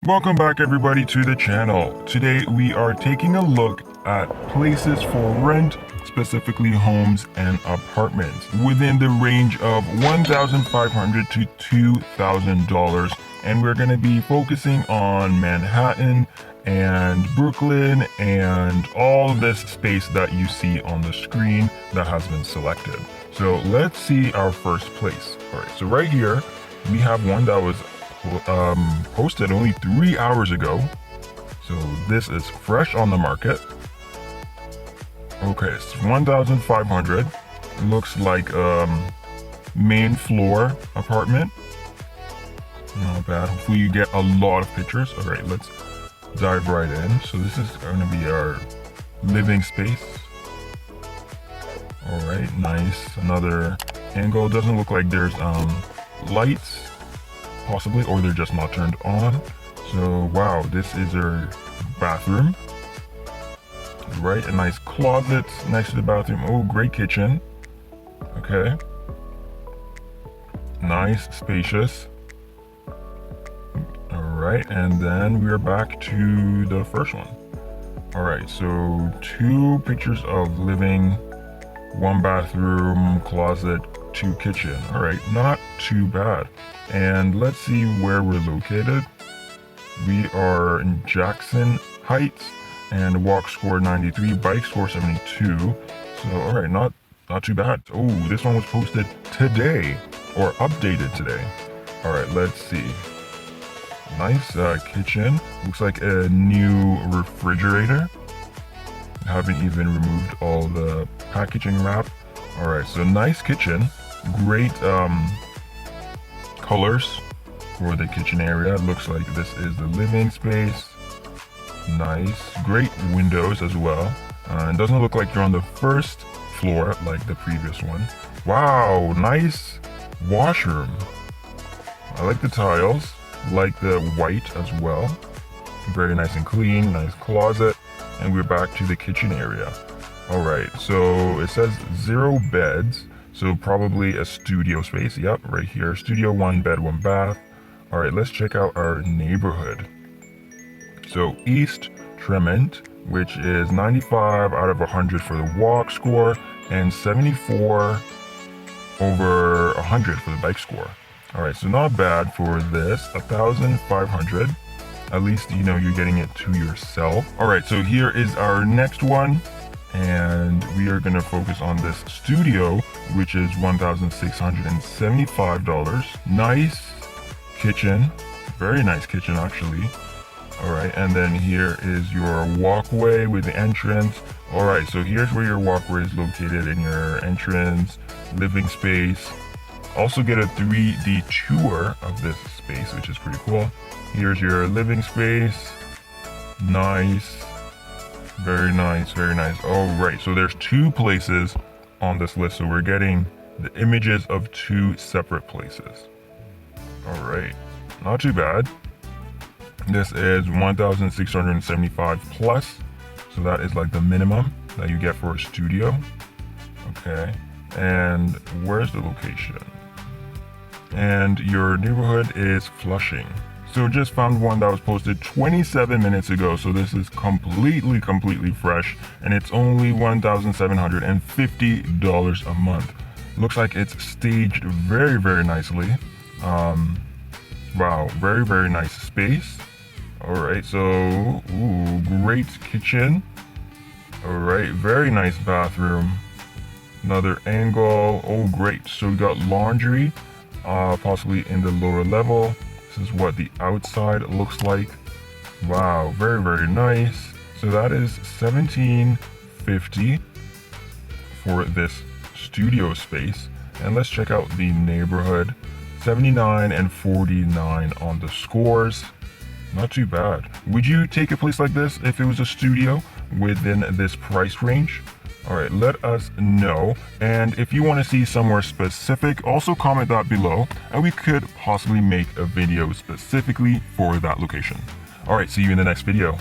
Welcome back everybody to the channel. Today we are taking a look at places for rent, specifically homes and apartments within the range of $1,500 to $2,000, and we're going to be focusing on Manhattan and Brooklyn and all this space that you see on the screen that has been selected. So let's see our first place. All right, so right here we have one that was posted only 3 hours ago, so this is fresh on the market. Okay, it's 1,500. Looks like main floor apartment. Not bad. Hopefully you get a lot of pictures. All right, let's dive right in. So this is going to be our living space. All right, nice. Another angle. Doesn't look like there's lights, possibly, or they're just not turned on. So wow, this is our bathroom. Right, a nice closet next to the bathroom. Oh, great kitchen. Okay, nice, spacious. All right, and then we're back to the first one. All right, so 2 pictures of living, 1 bathroom, closet, 2 kitchen. All right, not too bad. And let's see where we're located. We are in Jackson Heights, and walk score 93, bike score 72. So all right, not too bad. Oh, this one was posted today, or updated today. All right, let's see. Nice kitchen. Looks like a new refrigerator. Haven't even removed all the packaging wrap. All right, so nice kitchen. Great colors for the kitchen area. It looks like this is the living space. Nice, great windows as well. It doesn't look like you're on the first floor like the previous one. Wow, nice washroom. I like the tiles, like the white as well. Very nice and clean, nice closet. And we're back to the kitchen area. All right, so it says 0 beds. So probably a studio space. Yep, right here. Studio, 1 bed, 1 bath. All right, let's check out our neighborhood. So East Tremont, which is 95 out of 100 for the walk score and 74 over 100 for the bike score. All right, so not bad for this. 1,500. At least you know you're getting it to yourself. All right, so here is our next one. And we are going to focus on this studio, which is $1,675. Nice kitchen, very nice kitchen actually. All right, and then here is your walkway with the entrance. All right, so here's where your walkway is located in your entrance, living space. Also get a 3D tour of this space, which is pretty cool. Here's your living space. Nice. Very nice, very nice. All right, so there's 2 places on this list, so we're getting the images of 2 separate places. All right, not too bad. This is 1,675 plus, so that is like the minimum that you get for a studio. Okay, and where's the location? And your neighborhood is Flushing. So just found one that was posted 27 minutes ago. So this is completely fresh, and it's only $1,750 a month. Looks like it's staged very nicely. Wow, very nice space. All right, so ooh, great kitchen. All right, very nice bathroom. Another angle. Oh, great. So we got laundry, possibly in the lower level. This is what the outside looks like. Wow, very nice. So that is $1,750 for this studio space. And let's check out the neighborhood. 79 and 49 on the scores. Not too bad. Would you take a place like this if it was a studio within this price range? All right, let us know. And if you want to see somewhere specific, also comment that below, and we could possibly make a video specifically for that location. All right, see you in the next video.